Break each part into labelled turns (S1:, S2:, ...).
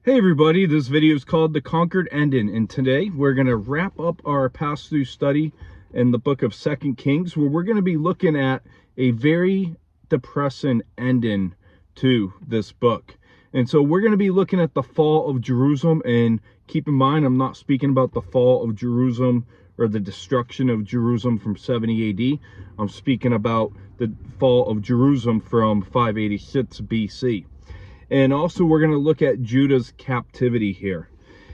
S1: Hey everybody, this video is called The Conquered Ending, and today we're going to wrap up our pass-through study in the book of 2 Kings, where we're going to be looking at a very depressing ending to this book. And so we're going to be looking at the fall of Jerusalem, and keep in mind, I'm not speaking about the fall of Jerusalem or the destruction of Jerusalem from 70 AD. I'm speaking about the fall of Jerusalem from 586 BC. And also we're going to look at Judah's captivity here.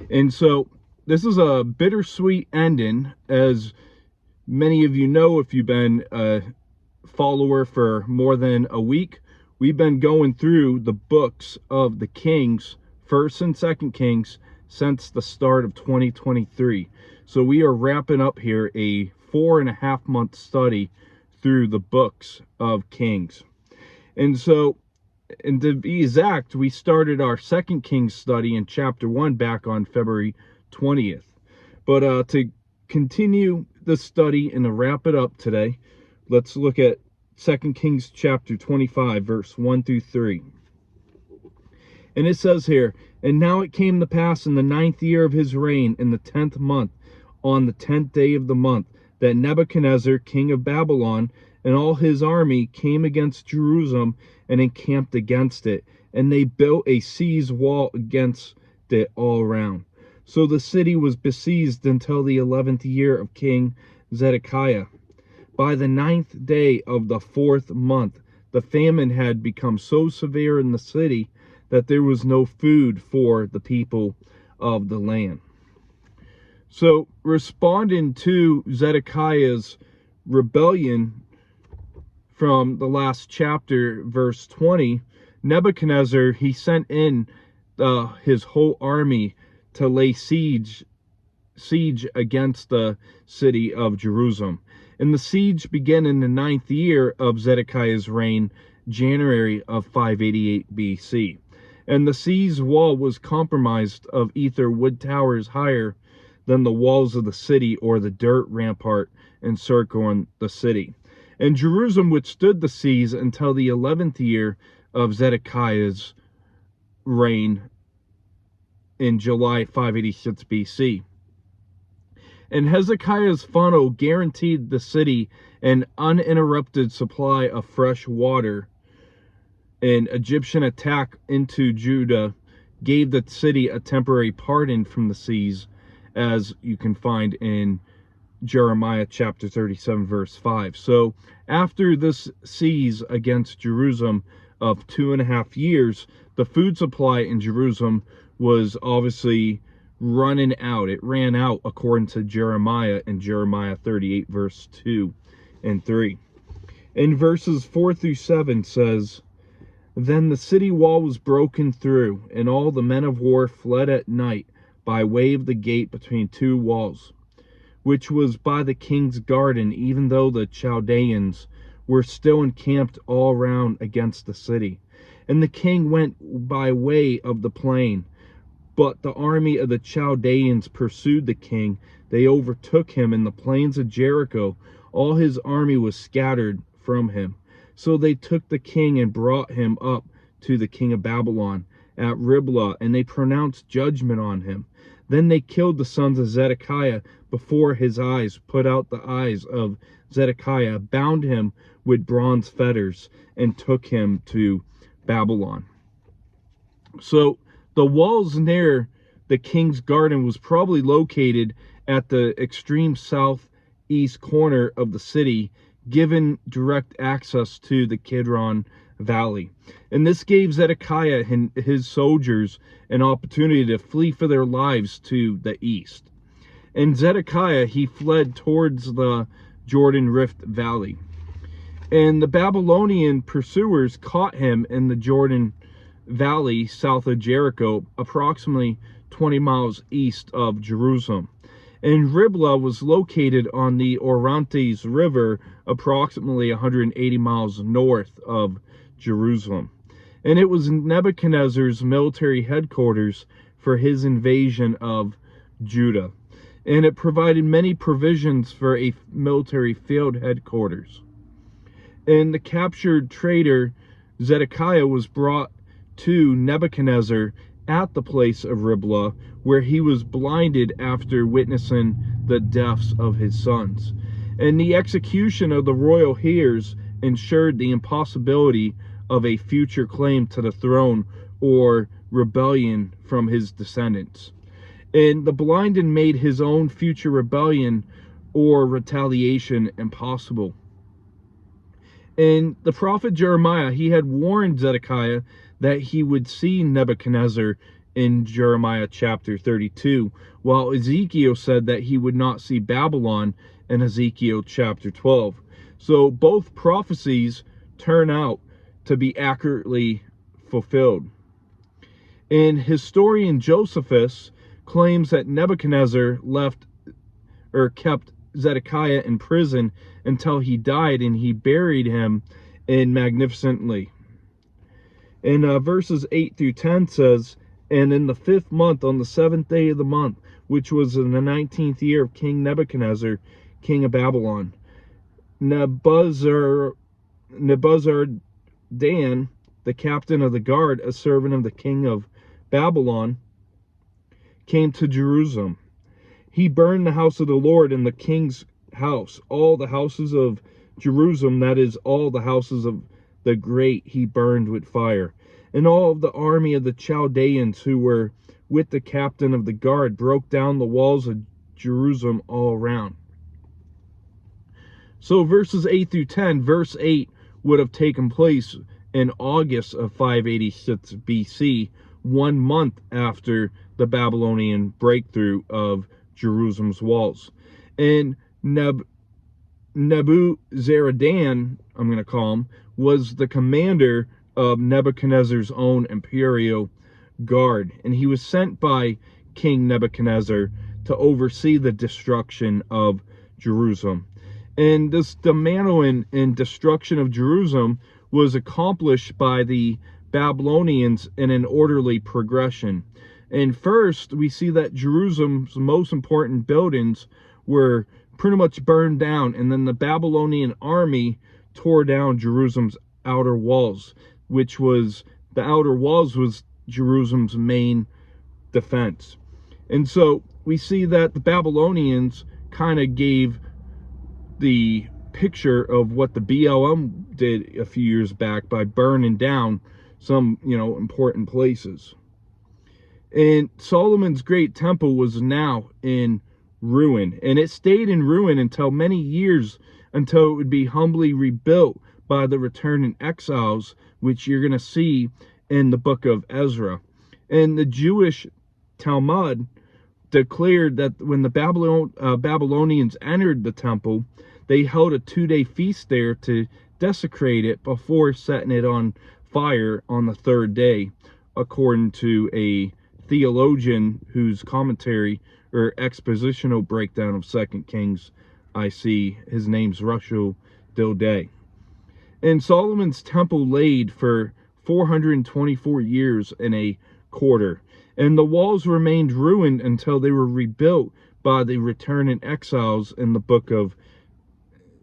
S1: And so this is a bittersweet ending, as many of you know if you've been a follower for more than a week. We've been going through the books of the Kings, 1st and 2nd Kings, since the start of 2023. So we are wrapping up here a 4.5 month study through the books of Kings. And so, and to be exact, we started our 2 Kings study in chapter 1 back on February 20th. But to continue the study and to wrap it up today, let's look at 2 Kings chapter 25, verse 1 through 3. And it says here, "And now it came to pass in the 9th year of his reign, in the 10th month, on the 10th day of the month, that Nebuchadnezzar, king of Babylon, and all his army came against Jerusalem and encamped against it. And they built a siege wall against it all around. So the city was besieged until the 11th year of King Zedekiah. By the 9th day of the 4th month, the famine had become so severe in the city that there was no food for the people of the land." So, responding to Zedekiah's rebellion from the last chapter, verse 20, Nebuchadnezzar, he sent in his whole army to lay siege against the city of Jerusalem. And the siege began in the 9th year of Zedekiah's reign, January of 588 BC. And the siege wall was compromised of either wood towers higher than the walls of the city, or the dirt rampart encircling the city. And Jerusalem withstood the siege until the 11th year of Zedekiah's reign in July 586 BC. And Hezekiah's funnel guaranteed the city an uninterrupted supply of fresh water. An Egyptian attack into Judah gave the city a temporary pardon from the siege, as you can find in Jeremiah chapter 37 verse 5. So after this siege against Jerusalem of 2.5 years, the food supply in Jerusalem was obviously running out. It ran out, according to Jeremiah in Jeremiah 38 verse 2 and 3. In verses 4 through 7 says, "Then the city wall was broken through, and all the men of war fled at night by way of the gate between two walls, which was by the king's garden, even though the Chaldeans were still encamped all round against the city. And the king went by way of the plain, but the army of the Chaldeans pursued the king. They overtook him in the plains of Jericho. All his army was scattered from him. So they took the king and brought him up to the king of Babylon at Riblah, and they pronounced judgment on him. Then they killed the sons of Zedekiah before his eyes, put out the eyes of Zedekiah, bound him with bronze fetters, and took him to Babylon." So the walls near the king's garden was probably located at the extreme southeast corner of the city, given direct access to the Kidron Valley. And this gave Zedekiah and his soldiers an opportunity to flee for their lives to the east. And Zedekiah, he fled towards the Jordan Rift Valley. And the Babylonian pursuers caught him in the Jordan Valley south of Jericho, approximately 20 miles east of Jerusalem. And Riblah was located on the Orontes River, approximately 180 miles north of Jerusalem. And it was Nebuchadnezzar's military headquarters for his invasion of Judah. And it provided many provisions for a military field headquarters. And the captured traitor Zedekiah was brought to Nebuchadnezzar at the place of Riblah, where he was blinded after witnessing the deaths of his sons. And the execution of the royal heirs ensured the impossibility of a future claim to the throne or rebellion from his descendants. And the blinded made his own future rebellion or retaliation impossible. And the prophet Jeremiah, he had warned Zedekiah that he would see Nebuchadnezzar in Jeremiah chapter 32, while Ezekiel said that he would not see Babylon in Ezekiel chapter 12. So both prophecies turn out to be accurately fulfilled. And historian Josephus claims that Nebuchadnezzar kept Zedekiah in prison until he died, and he buried him in magnificently. And verses 8 through 10 says, "And in the 5th month, on the 7th day of the month, which was in the 19th year of King Nebuchadnezzar, king of Babylon, Nebuzaradan, the captain of the guard, a servant of the king of Babylon, came to Jerusalem. He burned the house of the Lord and the king's house, all the houses of Jerusalem, that is, all the houses of the great, he burned with fire. And all of the army of the Chaldeans who were with the captain of the guard broke down the walls of Jerusalem all around." So verses 8 through 10, verse 8 would have taken place in August of 586 BC, 1 month after the Babylonian breakthrough of Jerusalem's walls. And Nebuzaradan, I'm going to call him, was the commander of Nebuchadnezzar's own imperial guard, and he was sent by King Nebuchadnezzar to oversee the destruction of Jerusalem. And this dismantling and destruction of Jerusalem was accomplished by the Babylonians in an orderly progression. And first, we see that Jerusalem's most important buildings were pretty much burned down, and then the Babylonian army tore down Jerusalem's outer walls, which was, the outer walls was Jerusalem's main defense. And so we see that the Babylonians kind of gave the picture of what the BLM did a few years back by burning down some, important places. And Solomon's great temple was now in ruin, and it stayed in ruin until many years, until it would be humbly rebuilt by the returning exiles, which you're going to see in the book of Ezra. And the Jewish Talmud declared that when the Babylonians entered the temple, they held a 2-day feast there to desecrate it before setting it on fire on the 3rd day, according to a theologian whose commentary or expositional breakdown of 2 Kings I see. His name's Russell Dilday. And Solomon's temple laid for 424 years and a quarter, and the walls remained ruined until they were rebuilt by the returning exiles in the book of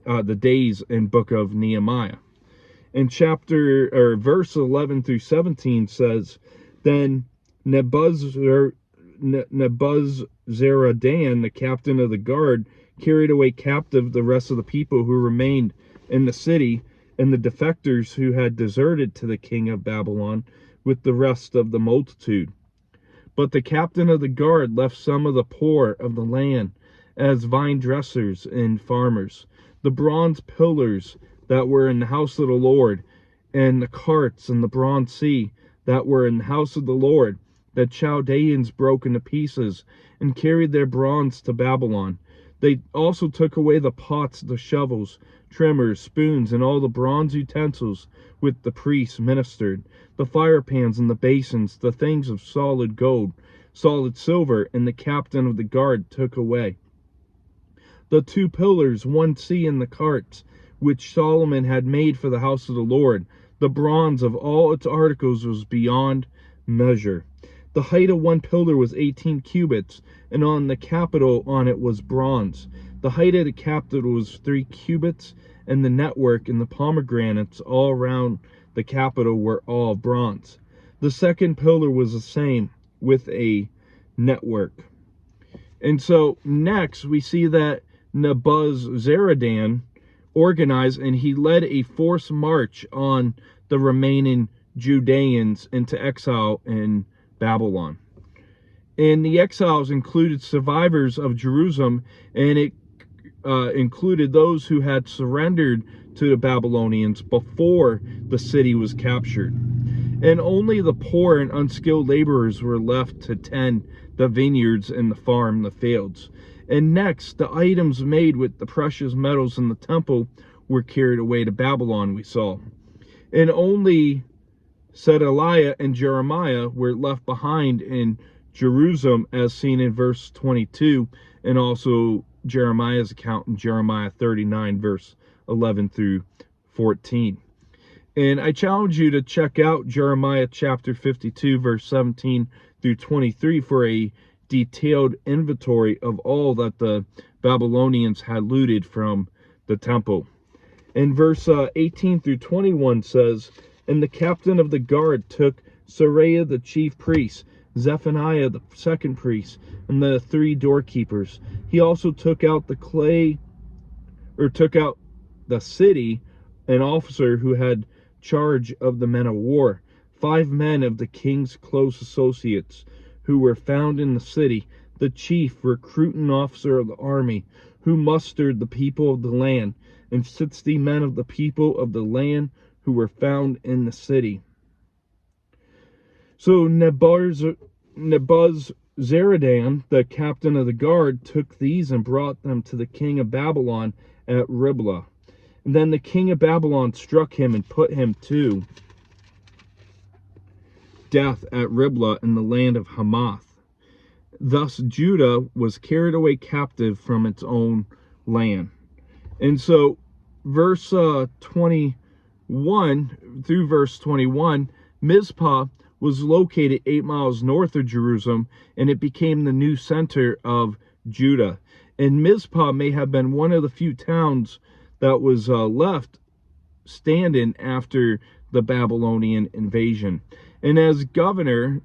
S1: the days in book of Nehemiah. And verse 11 through 17 says, "Then Nebuzaradan, the captain of the guard, carried away captive the rest of the people who remained in the city, and the defectors who had deserted to the king of Babylon with the rest of the multitude. But the captain of the guard left some of the poor of the land as vine dressers and farmers. The bronze pillars that were in the house of the Lord, and the carts and the bronze sea that were in the house of the Lord, the Chaldeans broke into pieces and carried their bronze to Babylon. They also took away the pots, the shovels, trimmers, spoons, and all the bronze utensils with the priests ministered, the fire pans and the basins, the things of solid gold, solid silver, and the captain of the guard took away. The 2 pillars, 1 sea, and the carts, which Solomon had made for the house of the Lord, the bronze of all its articles was beyond measure. The height of 1 pillar was 18 cubits, and on the capital on it was bronze. The height of the capital was 3 cubits, and the network and the pomegranates all around the capital were all bronze. The 2nd pillar was the same, with a network. And so next we see that Nebuzaradan organized, and he led a forced march on the remaining Judeans into exile in Babylon. And the exiles included survivors of Jerusalem, and it included those who had surrendered to the Babylonians before the city was captured. And only the poor and unskilled laborers were left to tend the vineyards and the farm, the fields. And next, the items made with the precious metals in the temple were carried away to Babylon, we saw. And only Zedekiah and Jeremiah were left behind in Jerusalem, as seen in verse 22, and also Jeremiah's account in Jeremiah 39, verse 11 through 14. And I challenge you to check out Jeremiah chapter 52, verse 17 through 23 for a detailed inventory of all that the Babylonians had looted from the temple. And verse 18 through 21 says, "And the captain of the guard took Seraiah the chief priest, Zephaniah the second priest, and the 3 doorkeepers. He also took out the city, an officer who had charge of the men of war, 5 men of the king's close associates who were found in the city, the chief recruiting officer of the army who mustered the people of the land, and 60 men of the people of the land who were found in the city." So Nebuzaradan, the captain of the guard, took these and brought them to the king of Babylon at Riblah. And then the king of Babylon struck him and put him to death at Riblah in the land of Hamath. Thus Judah was carried away captive from its own land. And so verse 21 through verse 21, Mizpah was located 8 miles north of Jerusalem, and it became the new center of Judah. And Mizpah may have been one of the few towns that was left standing after the Babylonian invasion. And as governor,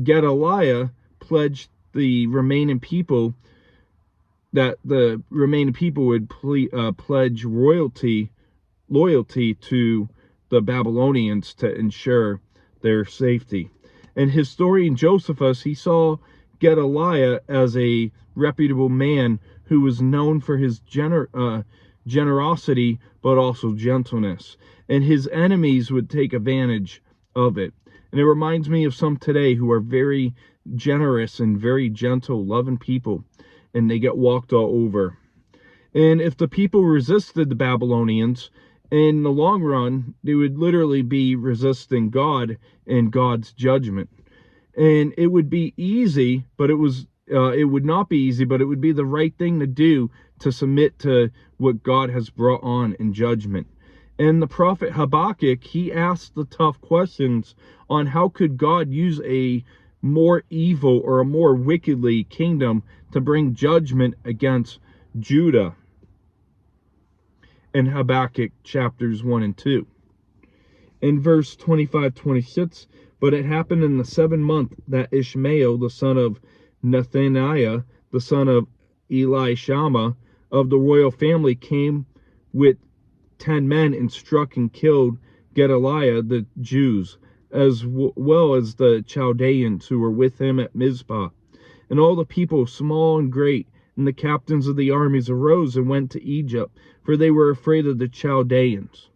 S1: Gedaliah pledged the remaining people that the remaining people would pledge loyalty to the Babylonians to ensure their safety. And historian Josephus, he saw Gedaliah as a reputable man who was known for his generosity, but also gentleness. And his enemies would take advantage of it. And it reminds me of some today who are very generous and very gentle, loving people, and they get walked all over. And if the people resisted the Babylonians, in the long run, they would literally be resisting God and God's judgment. And it would be easy, but it would not be easy, but it would be the right thing to do to submit to what God has brought on in judgment. And the prophet Habakkuk, he asked the tough questions on how could God use a more evil or a more wickedly kingdom to bring judgment against Judah. In Habakkuk chapters 1 and 2. In verse 25-26, "But it happened in the 7th month that Ishmael, the son of Nethaniah, the son of Elishama, of the royal family, came with 10 men and struck and killed Gedaliah the Jews, as well as the Chaldeans who were with him at Mizpah. And all the people, small and great, and the captains of the armies arose and went to Egypt, for they were afraid of the Chaldeans."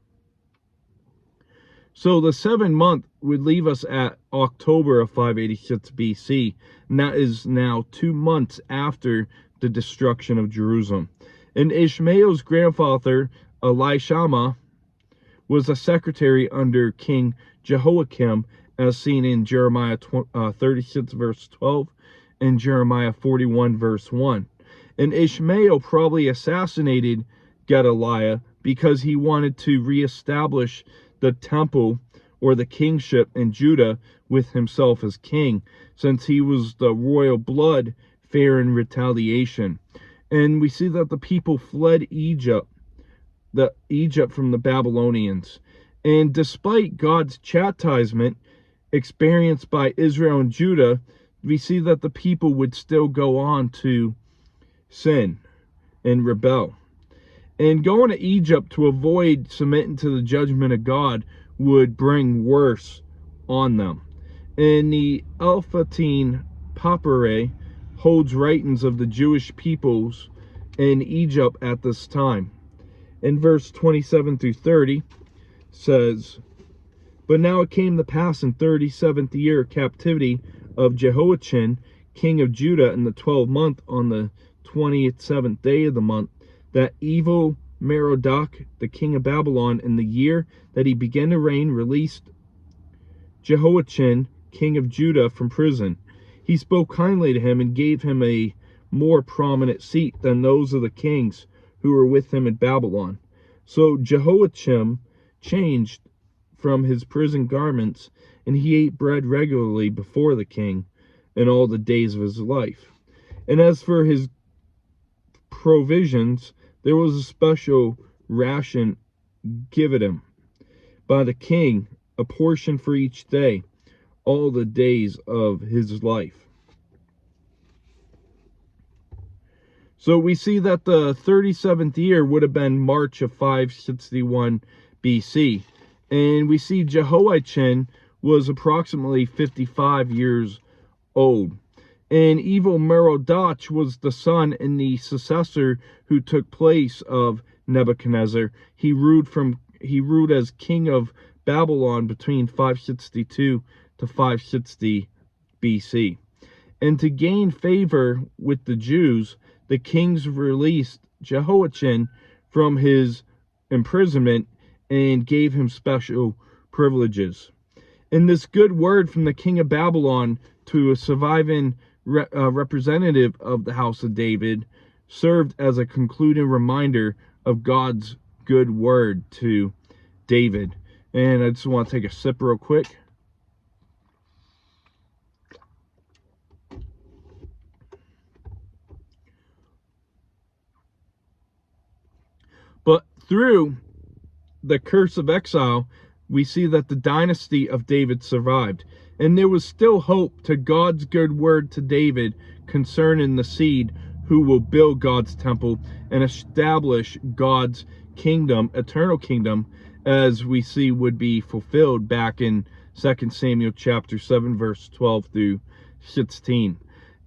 S1: So the 7th month would leave us at October of 586 BC, and that is now 2 months after the destruction of Jerusalem. And Ishmael's grandfather, Elishama, was a secretary under King Jehoiakim, as seen in Jeremiah 36 verse 12 and Jeremiah 41 verse 1. And Ishmael probably assassinated Gedaliah because he wanted to reestablish the temple or the kingship in Judah with himself as king, since he was the royal blood fearing retaliation. And we see that the people fled Egypt from the Babylonians. And despite God's chastisement experienced by Israel and Judah, we see that the people would still go on to sin and rebel. And going to Egypt to avoid submitting to the judgment of God would bring worse on them. And the Alphatine Papyri holds writings of the Jewish peoples in Egypt at this time. In verse 27 through 30 says, "But now it came to pass in 37th year of captivity of Jehoiachin, king of Judah, in the 12th month, on the 27th day of the month, that evil Merodach, the king of Babylon, in the year that he began to reign, released Jehoiachin, king of Judah, from prison. He spoke kindly to him and gave him a more prominent seat than those of the kings who were with him in Babylon. So Jehoiachin changed from his prison garments, and he ate bread regularly before the king in all the days of his life. And as for his provisions, there was a special ration given him by the king, a portion for each day, all the days of his life." So we see that the 37th year would have been March of 561 BC. And we see Jehoiachin was approximately 55 years old. And evil Merodach was the son and the successor who took place of Nebuchadnezzar. He ruled as king of Babylon between 562 to 560 BC. And to gain favor with the Jews, the kings released Jehoiachin from his imprisonment and gave him special privileges. And this good word from the king of Babylon to a surviving representative of the house of David served as a concluding reminder of God's good word to David. And I just want to take a sip real quick. But through the curse of exile, we see that the dynasty of David survived. And there was still hope to God's good word to David concerning the seed who will build God's temple and establish God's kingdom, eternal kingdom, as we see would be fulfilled back in 2 Samuel chapter 7, verse 12 through 16.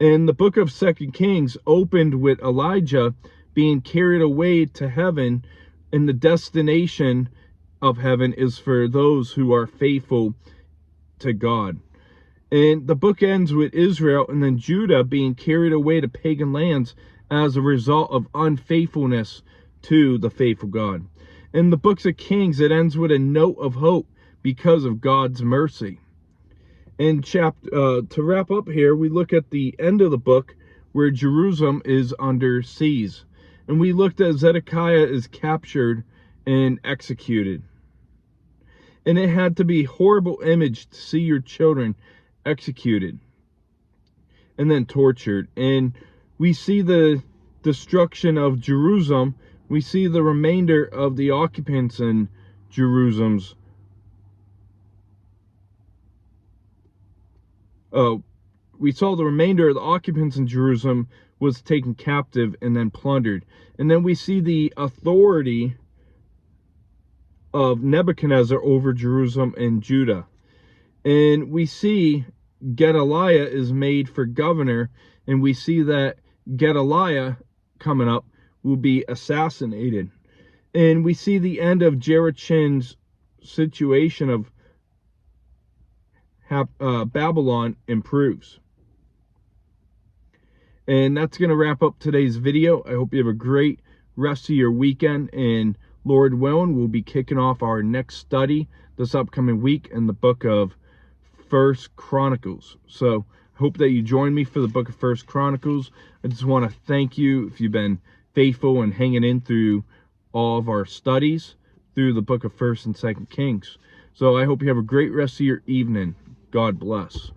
S1: And the book of 2 Kings opened with Elijah being carried away to heaven, and the destination of heaven is for those who are faithful to God. And the book ends with Israel and then Judah being carried away to pagan lands as a result of unfaithfulness to the faithful God. In the books of Kings, it ends with a note of hope because of God's mercy. And to wrap up here, we look at the end of the book where Jerusalem is under siege. And we looked at Zedekiah is captured and executed. And it had to be a horrible image to see your children executed and then tortured. And we see the destruction of Jerusalem. We see the remainder of the occupants in Jerusalem's. We saw the remainder of the occupants in Jerusalem was taken captive and then plundered. And then we see the authority of Nebuchadnezzar over Jerusalem and Judah. And we see Gedaliah is made for governor, and we see that Gedaliah coming up will be assassinated. And we see the end of Jehoiachin's situation of Babylon improves. And that's going to wrap up today's video. I hope you have a great rest of your weekend. And Lord willing, we'll be kicking off our next study this upcoming week in the book of 1 Chronicles. So I hope that you join me for the book of 1 Chronicles. I just want to thank you if you've been faithful and hanging in through all of our studies through the book of 1 and 2 Kings. So I hope you have a great rest of your evening. God bless.